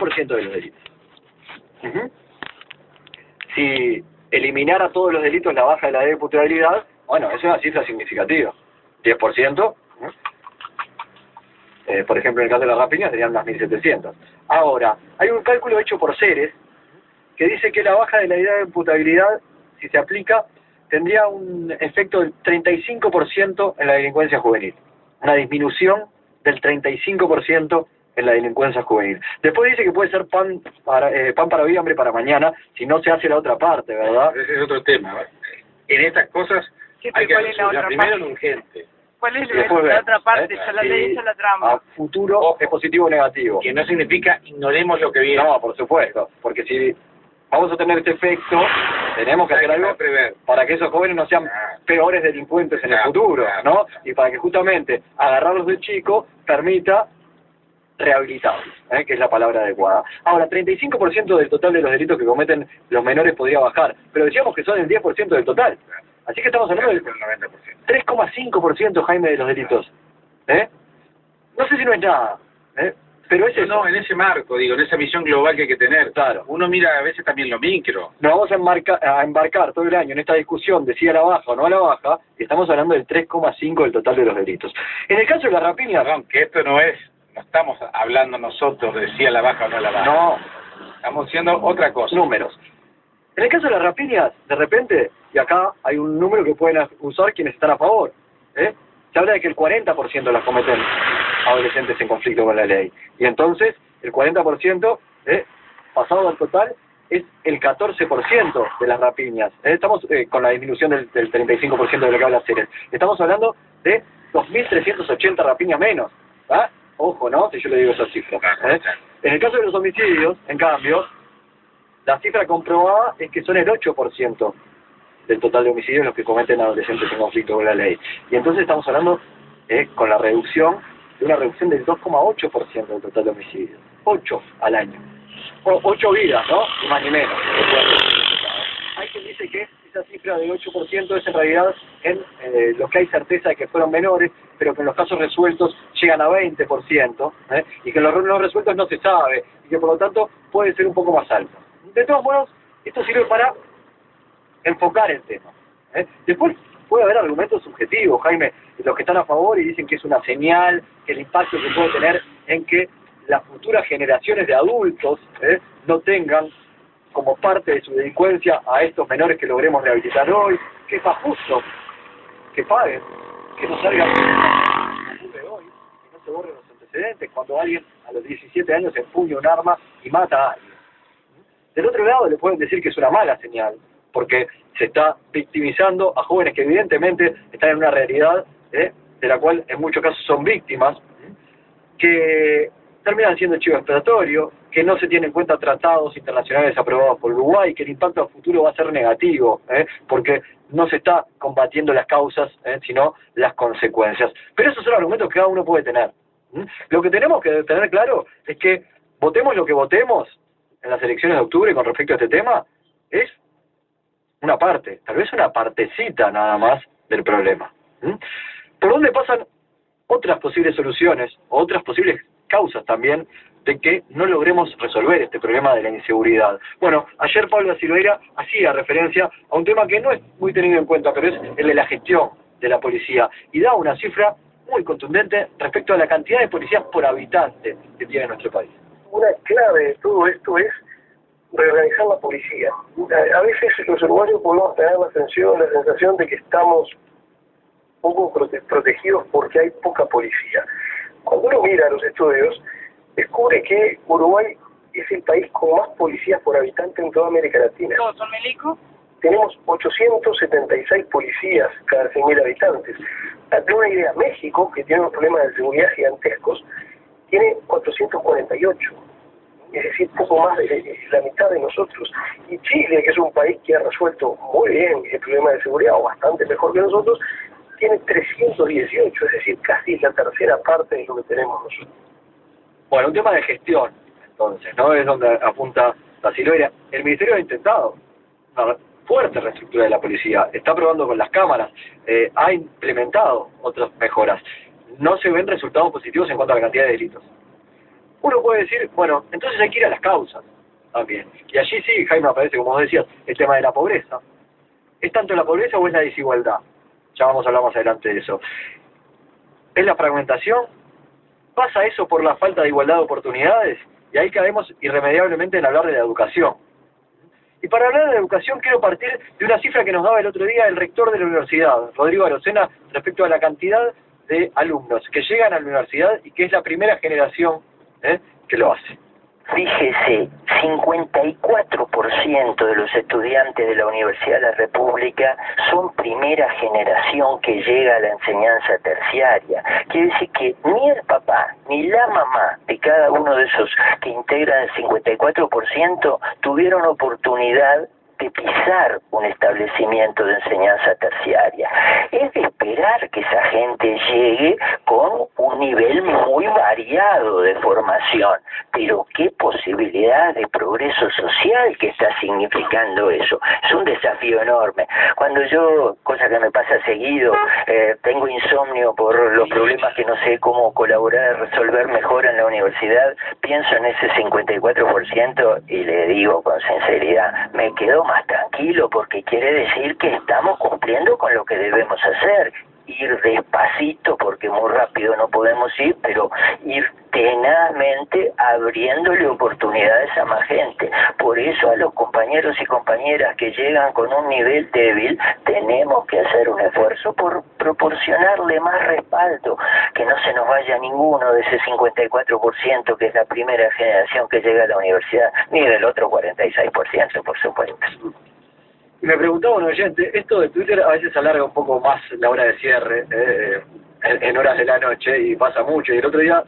10% de los delitos. Si eliminara todos los delitos la baja de la edad de imputabilidad, bueno, es una cifra significativa. 10%, por ejemplo, en el caso de la rapiña serían unas 1.700. Ahora, hay un cálculo hecho por Ceres que dice que la baja de la edad de imputabilidad, si se aplica, tendría un efecto del 35% en la delincuencia juvenil. Una disminución del 35% en la delincuencia juvenil. Después dice que puede ser pan para hoy, hambre para mañana, si no se hace la otra parte, ¿verdad? Ese es otro tema. En estas cosas hay que resolver primero lo urgente. ¿Cuál es la otra parte? Ya la ley, ya la trama. A futuro es positivo o negativo. Que no significa ignoremos lo que viene. No, por supuesto, porque si vamos a tener este efecto, tenemos que hacer algo para que esos jóvenes no sean peores delincuentes en el futuro, ¿no? Y para que justamente agarrarlos de chico permita rehabilitarlos, que es la palabra adecuada. Ahora, 35% del total de los delitos que cometen los menores podría bajar, pero decíamos que son el 10% del total. Así que estamos hablando del 3,5%, Jaime, de los delitos. No sé si no es nada, pero ese no, en ese marco, digo, en esa visión global que hay que tener. Claro. Uno mira a veces también lo micro. Nos vamos a embarcar todo el año en esta discusión de si a la baja o no a la baja, y estamos hablando del 3,5% del total de los delitos. En el caso de la rapiña... Perdón, que esto no estamos hablando nosotros de si a la baja o no a la baja. No. Estamos haciendo otra cosa. Números. En el caso de las rapiñas, de repente, y acá hay un número que pueden usar quienes están a favor, se habla de que el 40% las cometen adolescentes en conflicto con la ley. Y entonces, el 40%, pasado al total, es el 14% de las rapiñas. Estamos con la disminución del 35% de lo que habla Ceres. Estamos hablando de 2.380 rapiñas menos. Ojo, ¿no? Si yo le digo esa cifra. En el caso de los homicidios, en cambio, la cifra comprobada es que son el 8% del total de homicidios los que cometen adolescentes en conflicto con la ley. Y entonces estamos hablando, con la reducción, de una reducción del 2,8% del total de homicidios. 8 al año. 8 vidas, ¿no? Ni más ni menos. Hay quien dice que esa cifra del 8% es en realidad en los que hay certeza de que fueron menores, pero que en los casos resueltos llegan a 20%, y que en los no resueltos no se sabe, y que por lo tanto puede ser un poco más alto. De todos modos, esto sirve para enfocar el tema. Después puede haber argumentos subjetivos, Jaime, de los que están a favor y dicen que es una señal, que el impacto que puede tener en que las futuras generaciones de adultos no tengan como parte de su delincuencia a estos menores que logremos rehabilitar hoy, que es más justo que paguen, que no salgan hoy, que no se borren los antecedentes cuando alguien a los 17 años empuña un arma y mata a alguien. Del otro lado le pueden decir que es una mala señal, porque se está victimizando a jóvenes que evidentemente están en una realidad de la cual en muchos casos son víctimas, que terminan siendo chivo expiatorio, que no se tienen en cuenta tratados internacionales aprobados por Uruguay, que el impacto a futuro va a ser negativo, porque no se está combatiendo las causas, sino las consecuencias. Pero esos son argumentos que cada uno puede tener. Lo que tenemos que tener claro es que votemos lo que votemos en las elecciones de octubre con respecto a este tema, es una parte, tal vez una partecita nada más del problema. ¿Por dónde pasan otras posibles soluciones, o otras posibles causas también de que no logremos resolver este problema de la inseguridad? Bueno, ayer Pablo Silveira hacía referencia a un tema que no es muy tenido en cuenta, pero es el de la gestión de la policía, y da una cifra muy contundente respecto a la cantidad de policías por habitante que tiene nuestro país. Una clave de todo esto es reorganizar la policía. A veces los uruguayos podemos tener la sensación de que estamos poco protegidos porque hay poca policía. Cuando uno mira los estudios, descubre que Uruguay es el país con más policías por habitante en toda América Latina. ¿Todos son milicos? Tenemos 876 policías cada 100.000 habitantes. Para tener una idea, México, que tiene unos problemas de seguridad gigantescos, tiene 448. Es decir, poco más de la mitad de nosotros. Y Chile, que es un país que ha resuelto muy bien el problema de seguridad, o bastante mejor que nosotros, tiene 318, es decir, casi la tercera parte de lo que tenemos nosotros. Bueno, un tema de gestión, entonces, ¿no? Es donde apunta la Silveira. El Ministerio ha intentado una fuerte reestructura de la policía, está probando con las cámaras, ha implementado otras mejoras. No se ven resultados positivos en cuanto a la cantidad de delitos. uno puede decir, bueno, entonces hay que ir a las causas también. Y allí sí, Jaime, aparece, como vos decías, el tema de la pobreza. ¿Es tanto la pobreza o es la desigualdad? Ya vamos a hablar más adelante de eso. ¿Es la fragmentación? ¿Pasa eso por la falta de igualdad de oportunidades? Y ahí caemos irremediablemente en hablar de la educación. Y para hablar de la educación quiero partir de una cifra que nos daba el otro día el rector de la universidad, Rodrigo Arocena, respecto a la cantidad de alumnos que llegan a la universidad y que es la primera generación que lo hace. Fíjese, 54% de los estudiantes de la Universidad de la República son primera generación que llega a la enseñanza terciaria. Quiere decir que ni el papá ni la mamá de cada uno de esos que integran el 54% tuvieron oportunidad de pisar un establecimiento de enseñanza terciaria. Es de esperar que esa gente llegue con un nivel muy variado de formación, pero qué posibilidad de progreso social que está significando eso. Es un desafío enorme. Cuando yo, cosa que me pasa seguido, tengo insomnio por los problemas que no sé cómo colaborar, resolver mejor en la universidad, pienso en ese 54% y le digo con sinceridad, me quedo más tranquilo porque quiere decir que estamos cumpliendo con lo que debemos hacer. Ir despacito porque muy rápido no podemos ir, pero ir tenazmente abriéndole oportunidades a más gente. Por eso a los compañeros y compañeras que llegan con un nivel débil tenemos que hacer un esfuerzo por proporcionarle más respaldo, que no se nos vaya ninguno de ese 54% que es la primera generación que llega a la universidad, ni del otro 46%, por supuesto. Y me preguntaba un oyente, esto de Twitter a veces alarga un poco más la hora de cierre, en horas de la noche, y pasa mucho. Y el otro día,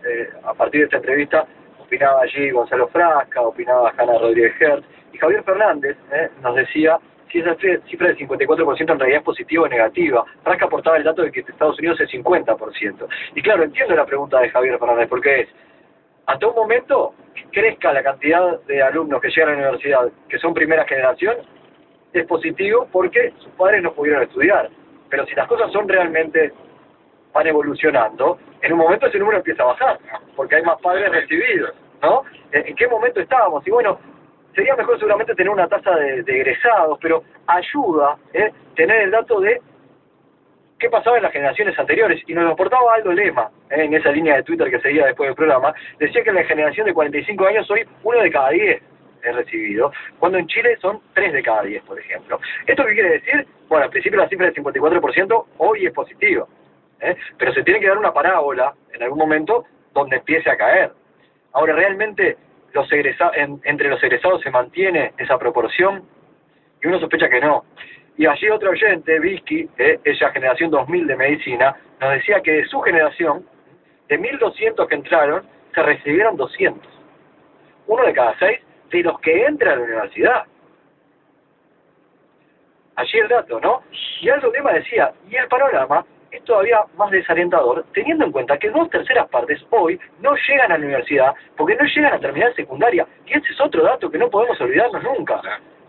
a partir de esta entrevista, opinaba allí Gonzalo Frasca, opinaba Hanna Rodríguez Hertz, y Javier Fernández nos decía si esa cifra del 54% en realidad es positiva o negativa. Frasca aportaba el dato de que en Estados Unidos es 50%. Y claro, entiendo la pregunta de Javier Fernández, porque es, hasta un momento, crezca la cantidad de alumnos que llegan a la universidad, que son primera generación, es positivo porque sus padres no pudieron estudiar. Pero si las cosas son realmente, van evolucionando, en un momento ese número empieza a bajar, porque hay más padres recibidos, ¿no? ¿En qué momento estábamos? Y bueno, sería mejor seguramente tener una tasa de egresados, pero ayuda tener el dato de qué pasaba en las generaciones anteriores. Y nos lo aportaba Aldo Lema, en esa línea de Twitter que seguía después del programa, decía que en la generación de 45 años hoy 1 de cada 10 es recibido, cuando en Chile son 3 de cada 10, por ejemplo. ¿Esto qué quiere decir? Bueno, al principio la cifra del 54% hoy es positiva, pero se tiene que dar una parábola en algún momento donde empiece a caer. Ahora, ¿realmente entre los egresados se mantiene esa proporción? Y uno sospecha que no. Y allí otro oyente, Visky, ella generación 2000 de medicina, nos decía que de su generación, de 1.200 que entraron, se recibieron 200. 1 de cada 6 de los que entran a la universidad. Allí el dato, ¿no? Y Aldo Lema decía, y el panorama es todavía más desalentador, teniendo en cuenta que 2/3 partes hoy no llegan a la universidad porque no llegan a terminar secundaria. Y ese es otro dato que no podemos olvidarnos nunca.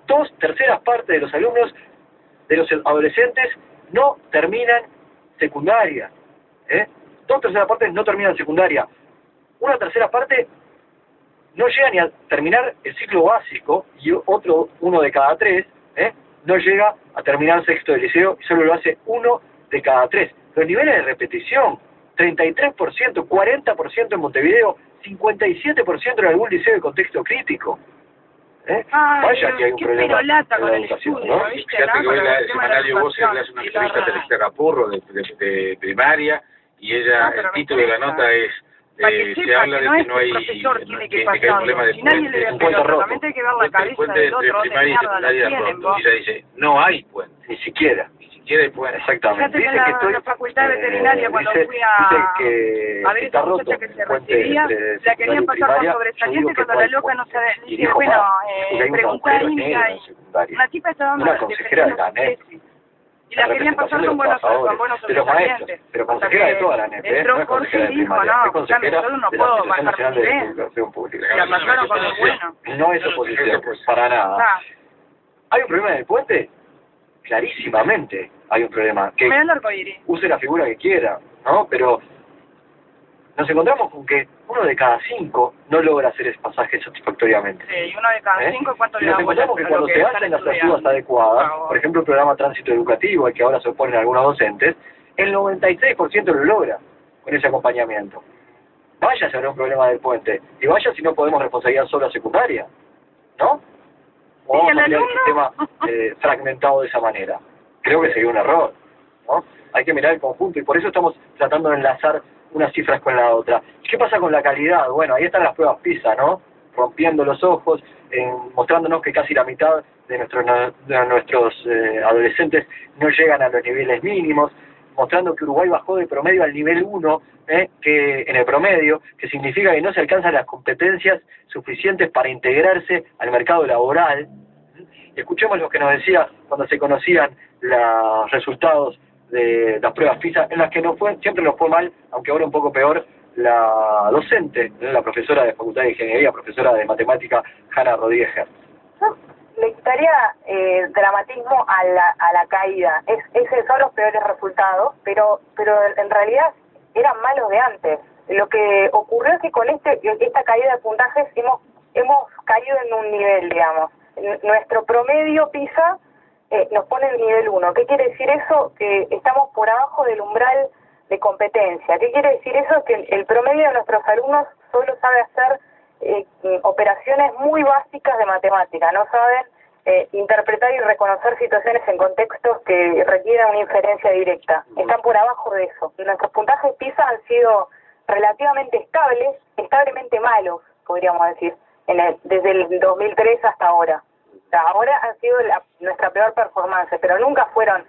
2/3 partes de los alumnos, de los adolescentes, no terminan secundaria. 2/3 partes no terminan secundaria. 1/3 parte no llega ni a terminar el ciclo básico, y otro 1 de cada 3 no llega a terminar sexto de liceo, y solo lo hace 1 de cada 3. Los niveles de repetición, 33%, 40% en Montevideo, 57% en algún liceo de contexto crítico. Vaya que hay un problema en la educación, ¿no? Fíjate que hoy el semanario Voces le hace una entrevista a Teresa Capurro de primaria, y ella, el título de la nota es se habla de que no hay problema de puente. Solamente hay que ver la cabeza del otro, de mierda la tienen, vos. Y ella dice, no hay puente. Ni siquiera Hay puente. Exactamente. Fíjate que en la facultad veterinaria, cuando fui a ver esa muchacha que se recibía, la querían pasar por sobresaliente cuando la loca no sabe, dice, bueno, pregunta a India, y una tipa está dando una consejera de la NEP. Y la querían pasar con buenos sobresalientes. Pero consejera de toda la NEP, entró Jorge y dijo, no, escuchame, yo no puedo bajar mi nivel. Y la pasaron con lo bueno. No es oposición, para nada. ¿Hay un problema en el puente? Clarísimamente hay un problema. Que use la figura que quiera, ¿no? Pero nos encontramos con que 1 de cada 5 no logra hacer ese pasaje satisfactoriamente. Sí, 1 de cada 5, ¿cuánto le da? Nos encontramos que cuando se hacen las ayudas adecuadas, por ejemplo el programa Tránsito Educativo, al que ahora se oponen algunos docentes, el 96% lo logra con ese acompañamiento. Vaya si habrá un problema del puente, y vaya si no podemos responsabilizar solo a secundaria, ¿no? O vamos a cambiar el sistema fragmentado de esa manera. Creo que sería un error, ¿no? Hay que mirar el conjunto, y por eso estamos tratando de enlazar unas cifras con la otra. ¿Qué pasa con la calidad? Bueno, ahí están las pruebas PISA, ¿no? Rompiendo los ojos, mostrándonos que casi la mitad de nuestros adolescentes no llegan a los niveles mínimos, mostrando que Uruguay bajó de promedio al nivel 1, que en el promedio, que significa que no se alcanzan las competencias suficientes para integrarse al mercado laboral. Escuchemos lo que nos decía cuando se conocían los resultados de las pruebas PISA, en las que siempre nos fue mal, aunque ahora un poco peor, la docente, la profesora de Facultad de Ingeniería, profesora de Matemática, Hanna Rodríguez Hertz. Le quitaría dramatismo a la caída. Son los peores resultados, pero en realidad eran malos de antes. Lo que ocurrió es que con esta caída de puntajes hemos caído en un nivel, digamos. Nuestro promedio PISA nos pone en nivel 1. ¿Qué quiere decir eso? Que estamos por abajo del umbral de competencia. ¿Qué quiere decir eso? Que el promedio de nuestros alumnos solo sabe hacer operaciones muy básicas de matemática, no saben interpretar y reconocer situaciones en contextos que requieren una inferencia directa. Están por abajo de eso. Nuestros puntajes PISA han sido relativamente establemente malos, podríamos decir, desde el 2003 hasta ahora. Ahora han sido nuestra peor performance, pero nunca fueron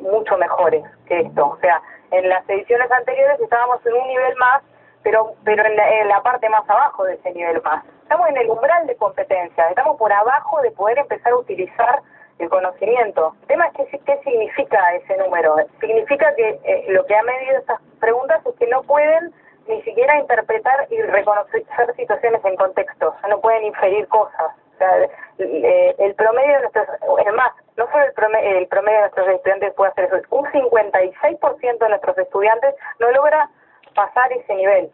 mucho mejores que esto. O sea, en las ediciones anteriores estábamos en un nivel más, pero en la parte más abajo de ese nivel más. Estamos en el umbral de competencia, estamos por abajo de poder empezar a utilizar el conocimiento. El tema es qué significa ese número. Significa que lo que ha medido estas preguntas es que no pueden ni siquiera interpretar y reconocer situaciones en contextos, no pueden inferir cosas. O sea, el promedio de nuestros, es más, no solo el promedio de nuestros estudiantes puede hacer eso, un 56% de nuestros estudiantes no logra pasar ese nivel.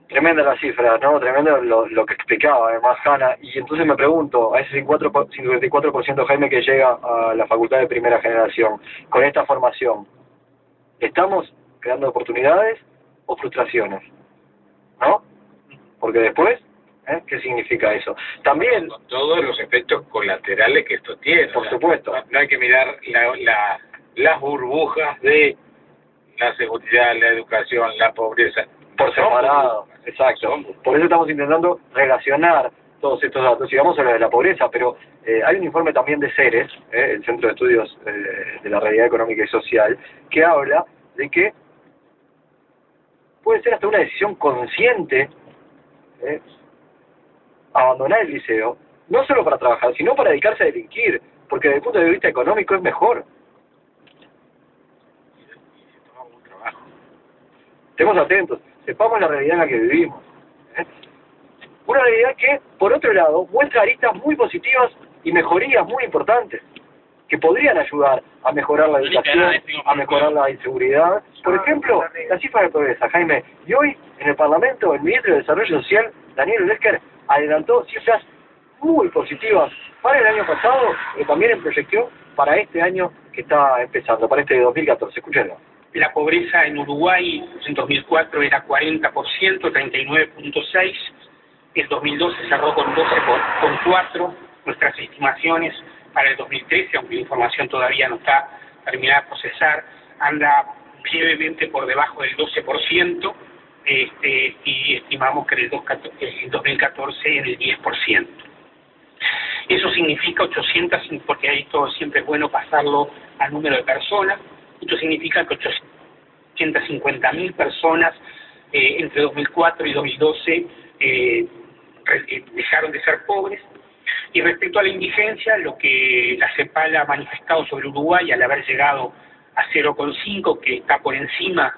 Tremenda la cifra, ¿no? Tremendo lo que explicaba además Hanna. Y entonces me pregunto, a ese 54% Jaime que llega a la facultad de primera generación, con esta formación, ¿estamos creando oportunidades o frustraciones? ¿No? Porque después, ¿qué significa eso? También con todos los efectos colaterales que esto tiene. Por supuesto. No hay que mirar las burbujas de la seguridad, la educación, la pobreza. Por separado, exacto. Por eso estamos intentando relacionar todos estos datos. Y vamos a hablar de la pobreza, pero hay un informe también de CERES, el Centro de Estudios de la Realidad Económica y Social, que habla de que puede ser hasta una decisión consciente abandonar el liceo, no solo para trabajar, sino para dedicarse a delinquir, porque desde el punto de vista económico es mejor. Estemos atentos, sepamos la realidad en la que vivimos. Una realidad que, por otro lado, muestra aristas muy positivas y mejorías muy importantes, que podrían ayudar a mejorar la educación, a mejorar la inseguridad. Por ejemplo, la cifra de pobreza, Jaime. Y hoy, en el Parlamento, el ministro de Desarrollo Social, Daniel Ulesker, adelantó cifras muy positivas para el año pasado y también en proyección para este año que está empezando, para este 2014. Escúchenlo. La pobreza en Uruguay en 2004 era 40%, 39.6%. El 2012 cerró con 12.4%. Nuestras estimaciones para el 2013, aunque la información todavía no está terminada de procesar, anda levemente por debajo del 12%, y estimamos que el 2014 en el 10%. Eso significa 800, porque esto siempre es bueno pasarlo al número de personas. Esto significa que 850.000 personas entre 2004 y 2012 dejaron de ser pobres. Y respecto a la indigencia, lo que la CEPAL ha manifestado sobre Uruguay al haber llegado a 0,5, que está por encima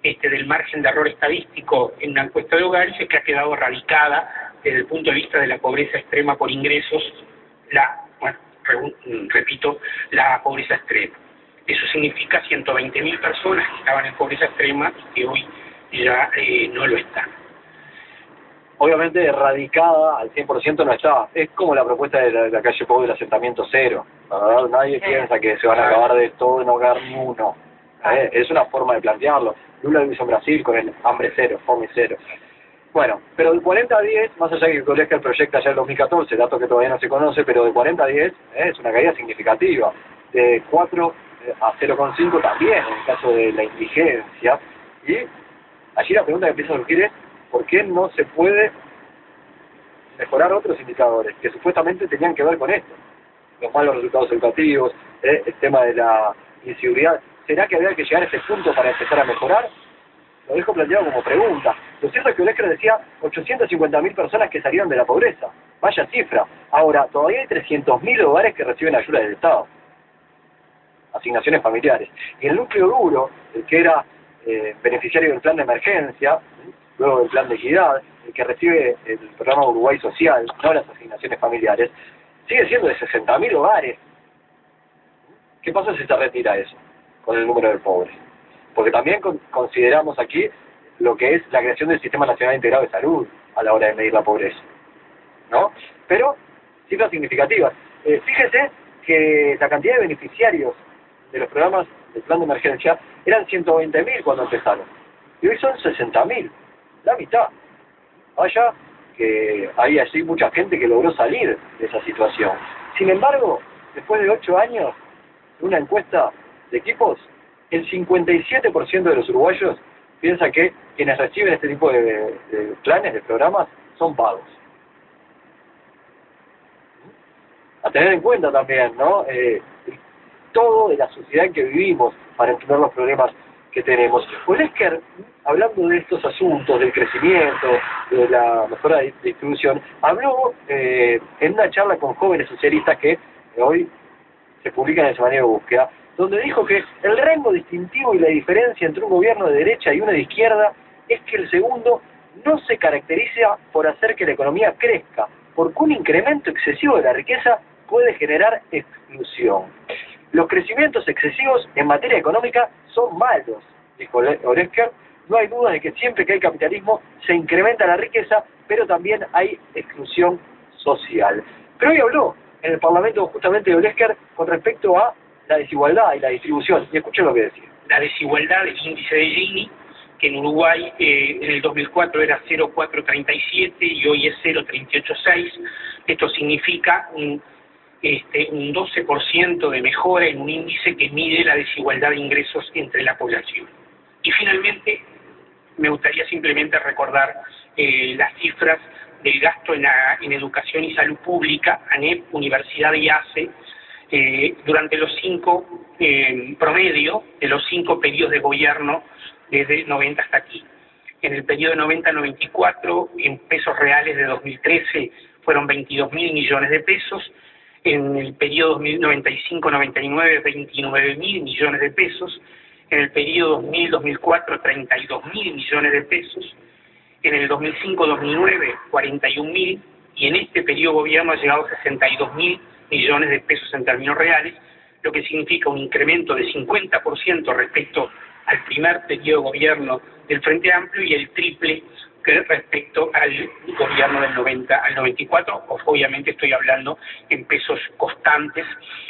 del margen de error estadístico en una encuesta de hogares, es que ha quedado erradicada desde el punto de vista de la pobreza extrema por ingresos, la pobreza extrema. Eso significa 120.000 personas que estaban en pobreza extrema y que hoy ya no lo están. Obviamente erradicada al 100% no está. Es como la propuesta de la calle Pou del asentamiento cero. La verdad, nadie piensa que se van a acabar de todo y no quedar ni uno. Es una forma de plantearlo. Lula lo hizo en Brasil con el hambre cero, fome cero. Bueno, pero de 40 a 10, más allá de que el proyecta ya el 2014, dato que todavía no se conoce, pero de 40 a 10 es una caída significativa. De 4 a 0,5 también, en el caso de la indigencia. Y allí la pregunta que empieza a surgir es, ¿por qué no se puede mejorar otros indicadores que supuestamente tenían que ver con esto? Los malos resultados educativos, el tema de la inseguridad. ¿Será que había que llegar a ese punto para empezar a mejorar? Lo dejo planteado como pregunta. Lo cierto es que Olesker decía 850.000 personas que salieron de la pobreza. Vaya cifra. Ahora, todavía hay 300.000 hogares que reciben ayuda del Estado. Asignaciones familiares. Y el núcleo duro, el que era beneficiario del plan de emergencia, luego del plan de equidad, el que recibe el programa Uruguay Social, no las asignaciones familiares, sigue siendo de 60.000 hogares. ¿Qué pasa si se retira eso con el número de pobres? Porque también consideramos aquí lo que es la creación del Sistema Nacional Integrado de Salud a la hora de medir la pobreza, ¿no? Pero cifras significativas. Fíjese que la cantidad de beneficiarios de los programas del plan de emergencia eran 120.000 cuando empezaron. Y hoy son 60.000, la mitad. Vaya que hay así mucha gente que logró salir de esa situación. Sin embargo, después de 8 años, una encuesta de equipos, el 57% de los uruguayos piensa que quienes reciben este tipo de planes, de programas, son pagos. A tener en cuenta también, ¿no? Todo de la sociedad en que vivimos para entender los problemas que tenemos. Olesker, hablando de estos asuntos, del crecimiento, de la mejora de distribución, habló en una charla con jóvenes socialistas que hoy se publica en el Semanario de Búsqueda, donde dijo que el rango distintivo y la diferencia entre un gobierno de derecha y uno de izquierda es que el segundo no se caracteriza por hacer que la economía crezca, porque un incremento excesivo de la riqueza puede generar exclusión. Los crecimientos excesivos en materia económica son malos, dijo Olesker. No hay duda de que siempre que hay capitalismo se incrementa la riqueza, pero también hay exclusión social. Pero hoy habló en el Parlamento justamente de Olesker con respecto a la desigualdad y la distribución. Y escuchen lo que decía. La desigualdad del índice de Gini, que en Uruguay en el 2004 era 0,437 y hoy es 0,386. Esto significa un 12% de mejora en un índice que mide la desigualdad de ingresos entre la población. Y finalmente, me gustaría simplemente recordar las cifras del gasto en educación y salud pública, ANEP, Universidad y ACE, durante los 5 promedio de los 5 periodos de gobierno desde 90 hasta aquí. En el periodo de 90 a 94, en pesos reales de 2013, fueron 22.000 millones de pesos. En el periodo 95-99, 29.000 millones de pesos. En el periodo 2000-2004, 32.000 millones de pesos. En el 2005-2009, 41.000. Y en este periodo de gobierno ha llegado a 62.000 millones de pesos en términos reales, lo que significa un incremento de 50% respecto al primer periodo de gobierno del Frente Amplio y el triple que respecto al gobierno del 90 al 94, obviamente estoy hablando en pesos constantes.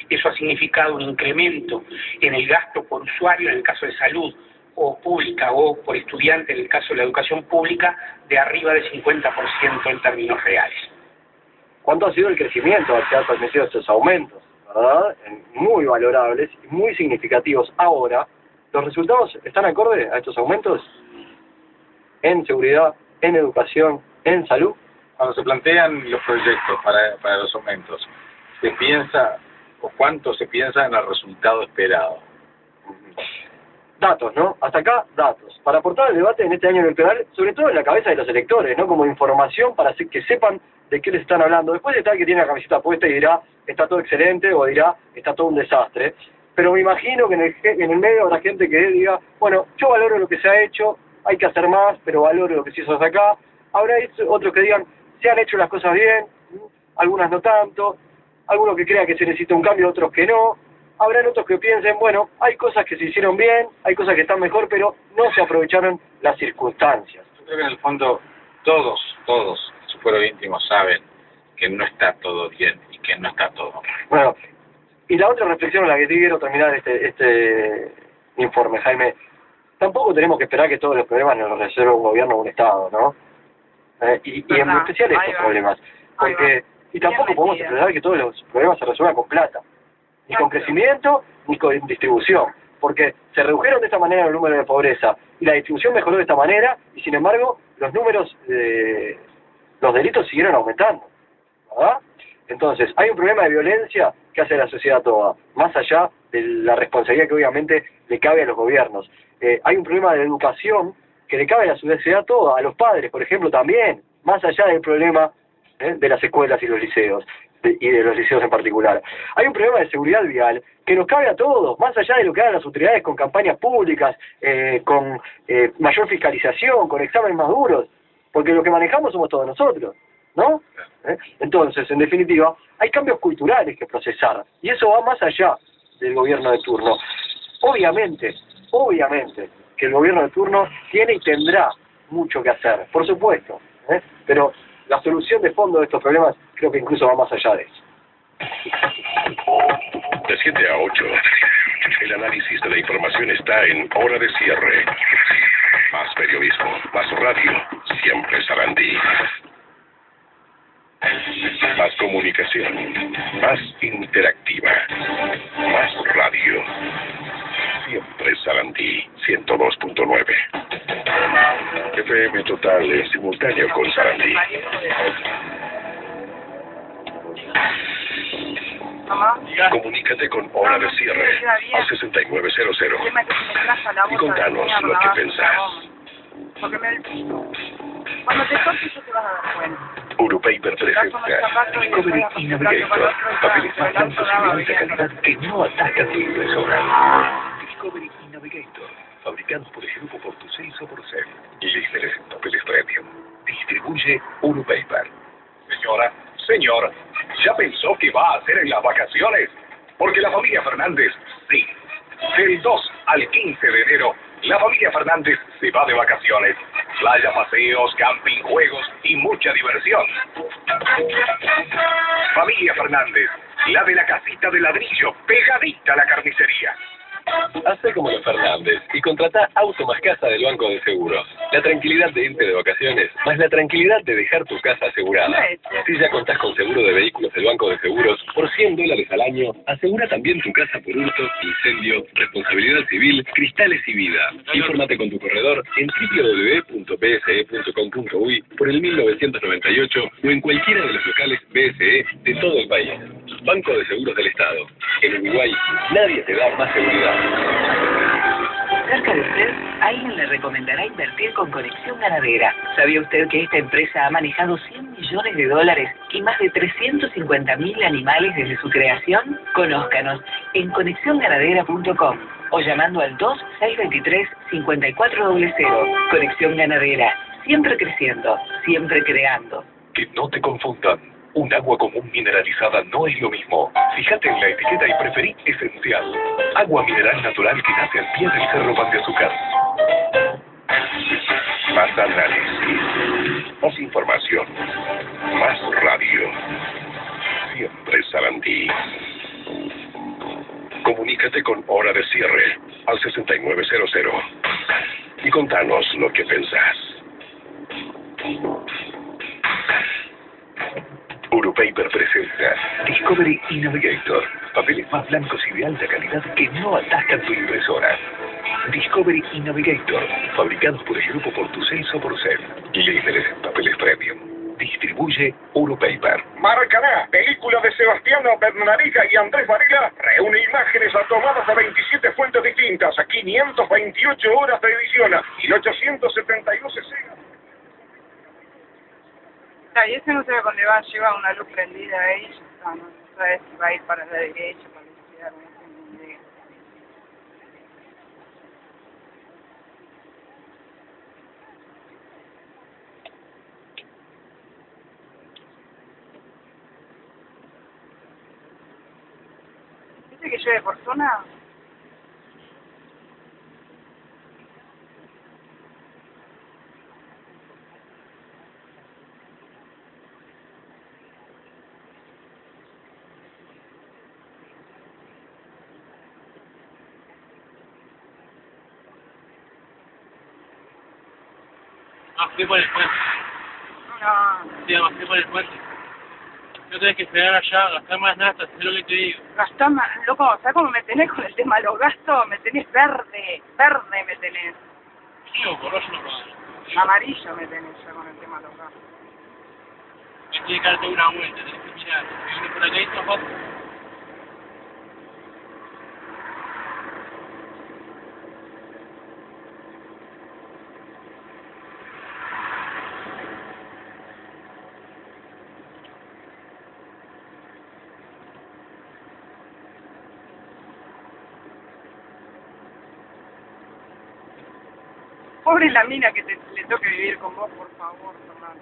Eso ha significado un incremento en el gasto por usuario en el caso de salud o pública o por estudiante en el caso de la educación pública de arriba del 50% en términos reales. ¿Cuánto ha sido el crecimiento al que han permitido estos aumentos? ¿Verdad? Muy valorables y muy significativos. Ahora, ¿los resultados están acorde a estos aumentos? En seguridad, en educación, en salud. Cuando se plantean los proyectos para los aumentos, ¿se piensa o cuánto se piensa en el resultado esperado? Datos, ¿no? Hasta acá, datos. Para aportar al debate en este año electoral, sobre todo en la cabeza de los electores, ¿no? Como información para que sepan de qué les están hablando. Después está el que tiene la camiseta puesta y dirá, está todo excelente, o dirá, está todo un desastre. Pero me imagino que en el medio habrá gente que diga, bueno, yo valoro lo que se ha hecho, hay que hacer más, pero valoro lo que se hizo hasta acá. Habrá otros que digan, se han hecho las cosas bien, algunas no tanto, algunos que crean que se necesita un cambio, otros que no. habrán otros que piensen, bueno, hay cosas que se hicieron bien, hay cosas que están mejor, pero no se aprovecharon las circunstancias. Yo creo que en el fondo todos, su fuero íntimo saben que no está todo bien y que no está todo mal. Bueno, y la otra reflexión en la que te quiero terminar este informe, Jaime, tampoco tenemos que esperar que todos los problemas nos los resuelva un gobierno o un Estado, ¿no? Y en especial estos problemas. Porque, y tampoco podemos esperar que todos los problemas se resuelvan con plata, ni con crecimiento, ni con distribución. Porque se redujeron de esta manera los números de pobreza, y la distribución mejoró de esta manera, y sin embargo, los números de los delitos siguieron aumentando, ¿verdad? Entonces, hay un problema de violencia que hace a la sociedad toda, más allá de la responsabilidad que obviamente le cabe a los gobiernos. Hay un problema de educación que le cabe a la sociedad toda, a los padres, por ejemplo, también, más allá del problema de las escuelas y los liceos, y de los liceos en particular. Hay un problema de seguridad vial que nos cabe a todos, más allá de lo que hagan las autoridades con campañas públicas, con mayor fiscalización, con exámenes más duros, porque lo que manejamos somos todos nosotros, ¿no? Entonces, en definitiva, hay cambios culturales que procesar, y eso va más allá del gobierno de turno. Obviamente, que el gobierno de turno tiene y tendrá mucho que hacer, por supuesto, pero la solución de fondo de estos problemas creo que incluso va más allá de eso. De 7 a 8, el análisis de la información está en Hora de Cierre. Más periodismo, más radio, siempre Sarandí. Más comunicación, más interactiva, más radio. Siempre Sarandí 102.9. FM total en simultáneo con Sarandí. Comunícate con Hora de Cierre al 6900 y contanos lo que pensás. Cuando te cortes yo te vas a dar cuenta. Urupaper presenta Discovery y Navigator, papeles más blancos y de alta calidad que no atacan tu impresora. Discovery y Navigator, fabricados por el grupo Portucel y Porcel, líderes en papeles premium. Distribuye Urupaper. Señora, señor, ¿ya pensó qué va a hacer en las vacaciones? Porque la familia Fernández, sí. Del 2 al 15 de enero, la familia Fernández se va de vacaciones. Playa, paseos, camping, juegos y mucha diversión. Familia Fernández, la de la casita de ladrillo, pegadita a la carnicería. Hace como los Fernández y contratá Auto más Casa del Banco de Seguros. La tranquilidad de irte de vacaciones, más la tranquilidad de dejar tu casa asegurada. Si ya contás con seguro de vehículos del Banco de Seguros, por $100 al año, asegura también tu casa por hurto, incendio, responsabilidad civil, cristales y vida. Infórmate con tu corredor en www.bse.com.uy por el 1998 o en cualquiera de los locales BSE de todo el país. Banco de Seguros del Estado. En Uruguay, nadie te da más seguridad. Cerca de usted, alguien le recomendará invertir con Conexión Ganadera. ¿Sabía usted que esta empresa ha manejado $100 millones y más de 350.000 animales desde su creación? Conózcanos en conexionganadera.com o llamando al 2623-5400. Conexión Ganadera, siempre creciendo, siempre creando. Que no te confundan. Un agua común mineralizada no es lo mismo. Fíjate en la etiqueta y preferí Esencial. Agua mineral natural que nace al pie del Cerro Pan de Azúcar. Más análisis. Más información. Más radio. Siempre Sarandí. Comunícate con Hora de Cierre al 6900 y contanos lo que pensás. Urupaper presenta Discovery y Navigator, papeles más blancos y de alta calidad que no atascan tu impresora. Discovery y Navigator, fabricados por el grupo Portucel y Porcel, líderes en papeles premium. Distribuye Urupaper. Maracaná, película de Sebastiano Bernarica y Andrés Varela, reúne imágenes tomadas de 27 fuentes distintas, 528 horas de edición, 1872 escenas. Y ese no sabe dónde va, lleva una luz prendida ahí, no sabe si va a ir para la derecha, para la izquierda, no tengo ni idea. ¿Viste que llueve por zona? Fui por el puente. No. Sí, fui por el puente. No tenés que esperar allá, gastar más nafta, es lo que te digo. Gastar más, loco, ¿sabes cómo me tenés con el tema de los gastos? Me tenés verde me tenés. Sí, o por rollo no pagas. Amarillo me tenés ya con el tema de los gastos. Tienes que darte una vuelta, tenés que mirar. Si uno por acá y otro. Pobre la mina que le toque vivir con vos, por favor, Fernando.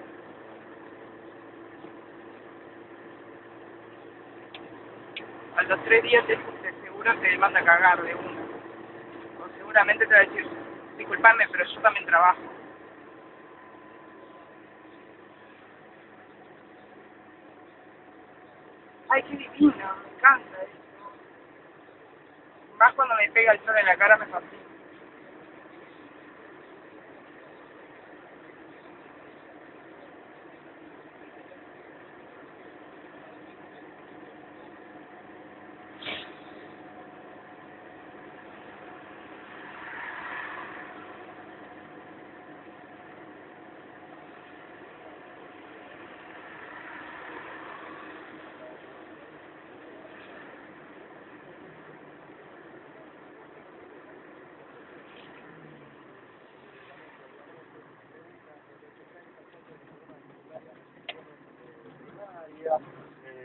A los 3 días te seguro te manda a cagar de una. O seguramente te va a decir, disculpame, pero yo también trabajo. Ay, qué divino, me encanta esto. Más cuando me pega el sol en la cara me fascina.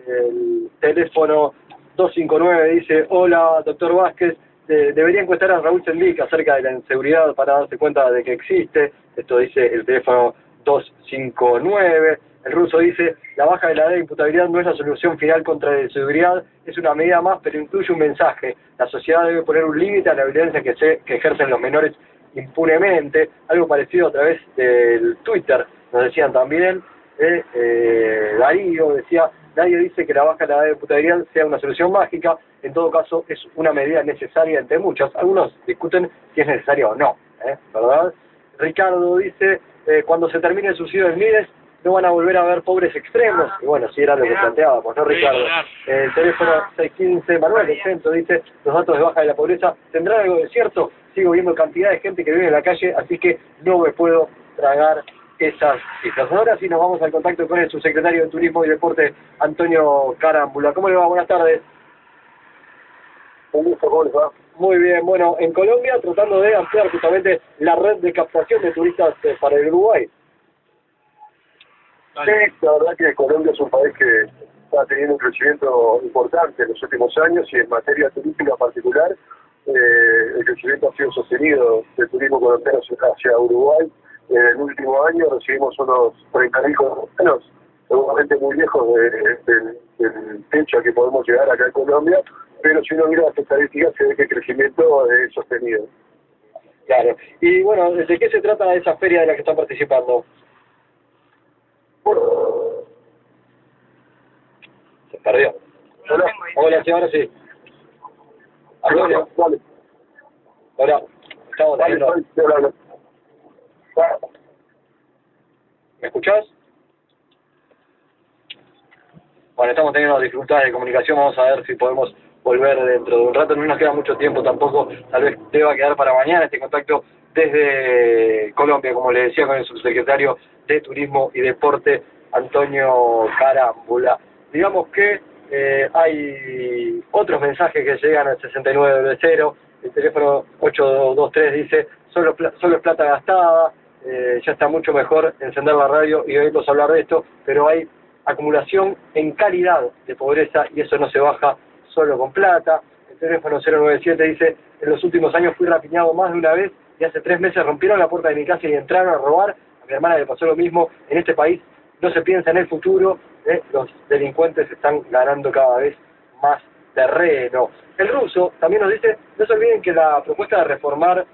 El teléfono 259 dice: hola, doctor Vázquez, debería encuestar a Raúl Sendic acerca de la inseguridad para darse cuenta de que existe. Esto dice el teléfono 259. El ruso dice: la baja de la edad de imputabilidad no es la solución final contra la inseguridad, es una medida más, pero incluye un mensaje. La sociedad debe poner un límite a la violencia que ejercen los menores impunemente. Algo parecido a través del Twitter, nos decían también. Darío decía: nadie dice que la baja de la edad de imputabilidad sea una solución mágica, en todo caso es una medida necesaria entre muchas. Algunos discuten si es necesaria o no, ¿verdad? Ricardo dice: cuando se termine el subsidio del MIDES no van a volver a haber pobres extremos. Y bueno, sí era lo que planteábamos, ¿no, Ricardo? El teléfono 615, Manuel del Centro dice: los datos de baja de la pobreza tendrán algo de cierto. Sigo viendo cantidad de gente que vive en la calle, así que no me puedo tragar esas cifras. Ahora sí nos vamos al contacto con el subsecretario de Turismo y Deporte, Antonio Carámbula. ¿Cómo le va? Buenas tardes. Un gusto, ¿cómo les va? Muy bien, bueno, en Colombia tratando de ampliar justamente la red de captación de turistas para el Uruguay. Sí, la verdad que Colombia es un país que está teniendo un crecimiento importante en los últimos años y en materia turística en particular, el crecimiento ha sido sostenido del turismo colombiano hacia Uruguay. En el último año recibimos unos 30.000 colombianos, seguramente muy lejos del techo al que podemos llegar acá en Colombia, pero si uno mira las estadísticas se ve que el crecimiento es sostenido. Claro. Y bueno, ¿de qué se trata esa feria de la que están participando? Bueno, se perdió. Hola, sí, ahora sí. Antonio. Dale. Hola, estamos teniendo... ¿Me escuchás? Bueno, estamos teniendo dificultades de comunicación, vamos a ver si podemos volver dentro de un rato. No nos queda mucho tiempo tampoco, tal vez deba quedar para mañana este contacto desde Colombia, como le decía, con el subsecretario de Turismo y Deporte, Antonio Carámbula. Digamos que hay otros mensajes que llegan al 6900, el teléfono 823 dice: solo es plata gastada. Ya está mucho mejor encender la radio y oírlos hablar de esto, pero hay acumulación en calidad de pobreza y eso no se baja solo con plata. El teléfono 097 dice: en los últimos años fui rapiñado más de una vez y hace 3 meses rompieron la puerta de mi casa y entraron a robar. A mi hermana le pasó lo mismo. En este país no se piensa en el futuro, los delincuentes están ganando cada vez más terreno. El ruso también nos dice, no se olviden que la propuesta de reformar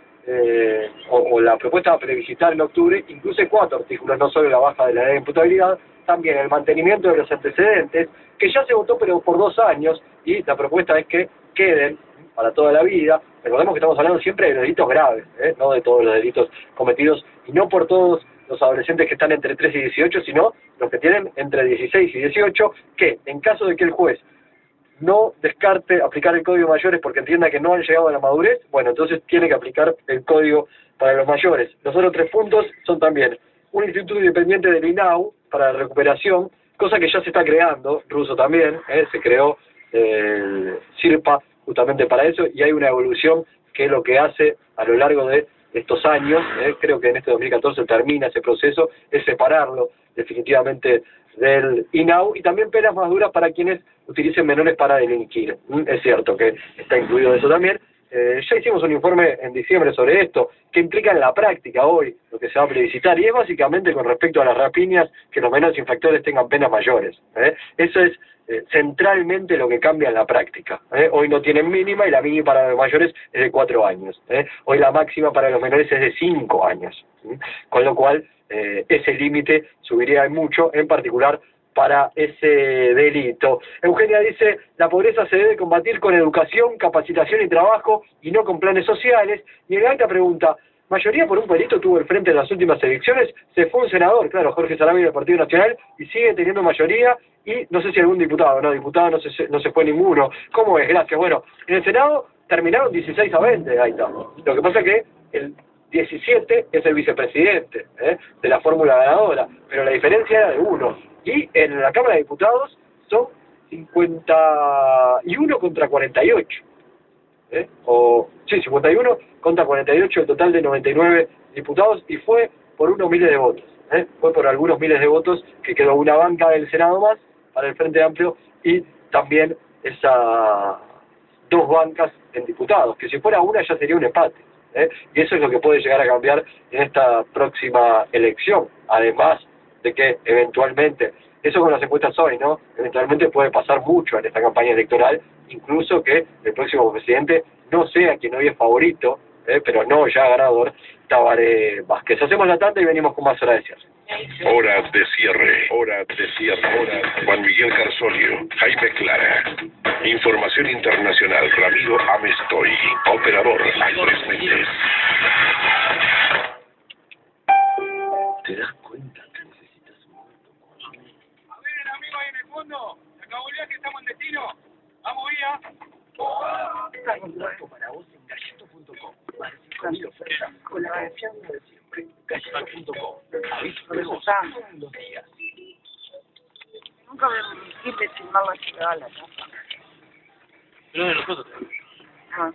o la propuesta plebiscitar en octubre incluye 4 artículos, no solo la baja de la edad de imputabilidad, también el mantenimiento de los antecedentes, que ya se votó pero por 2 años, y la propuesta es que queden para toda la vida. Recordemos que estamos hablando siempre de delitos graves, no de todos los delitos cometidos, y no por todos los adolescentes que están entre 3 y 18, sino los que tienen entre 16 y 18, que en caso de que el juez no descarte aplicar el código mayores porque entienda que no han llegado a la madurez, bueno, entonces tiene que aplicar el código para los mayores. Los otros 3 puntos son también un instituto independiente del INAU para la recuperación, cosa que ya se está creando, ruso también, se creó el CIRPA justamente para eso, y hay una evolución que lo que hace a lo largo de estos años, creo que en este 2014 termina ese proceso, es separarlo definitivamente del INAU, y también penas más duras para quienes utilicen menores para delinquir. Es cierto que está incluido eso también. Ya hicimos un informe en diciembre sobre esto, que implica en la práctica hoy lo que se va a plebiscitar, y es básicamente con respecto a las rapiñas que los menores infractores tengan penas mayores. Eso es centralmente lo que cambia en la práctica. Hoy no tienen mínima, y la mínima para los mayores es de 4 años. Hoy la máxima para los menores es de 5 años. Con lo cual, ese límite subiría mucho, en particular para ese delito. Eugenia dice, la pobreza se debe combatir con educación, capacitación y trabajo, y no con planes sociales. Y el Gaita pregunta, ¿mayoría por un pelito tuvo el frente en las últimas elecciones? Se fue un senador, claro, Jorge Sarabia del Partido Nacional, y sigue teniendo mayoría, y no sé si algún diputado, no se fue ninguno. ¿Cómo es? Gracias. Bueno, en el Senado terminaron 16-20, Gaita. Lo que pasa es que el 17 es el vicepresidente de la fórmula ganadora, pero la diferencia era de 1. Y en la Cámara de Diputados son 51 contra 48. 51 contra 48, el total de 99 diputados, y fue por unos miles de votos. Fue por algunos miles de votos que quedó una banca del Senado más para el Frente Amplio, y también esas 2 bancas en diputados, que si fuera una ya sería un empate. Y eso es lo que puede llegar a cambiar en esta próxima elección, además de que eventualmente, eso con las encuestas hoy, ¿no? Eventualmente puede pasar mucho en esta campaña electoral, incluso que el próximo presidente no sea quien hoy es favorito, pero no ya ganador, Tabaré Vázquez. Hacemos la tanda y venimos con más horas de cierre. Horas de cierre, horas de cierre. Juan Miguel Carsolio, Jaime Clara. Información internacional, Ramiro Amestoy. Operador, Andrés Méndez. ¿Te das cuenta que necesitas un protocolo? A ver, el amigo ahí en el fondo. Se acabó el día que estamos en destino. Vamos, Vía. Hay un dato para vos en galleto.com. Más de 5.000 ofertas con la confianza de siempre. Galleto.com. Aviso nuevos todos los días. Nunca me sirve sin mal la ciudad a la casa. Pero de nosotros. Ah.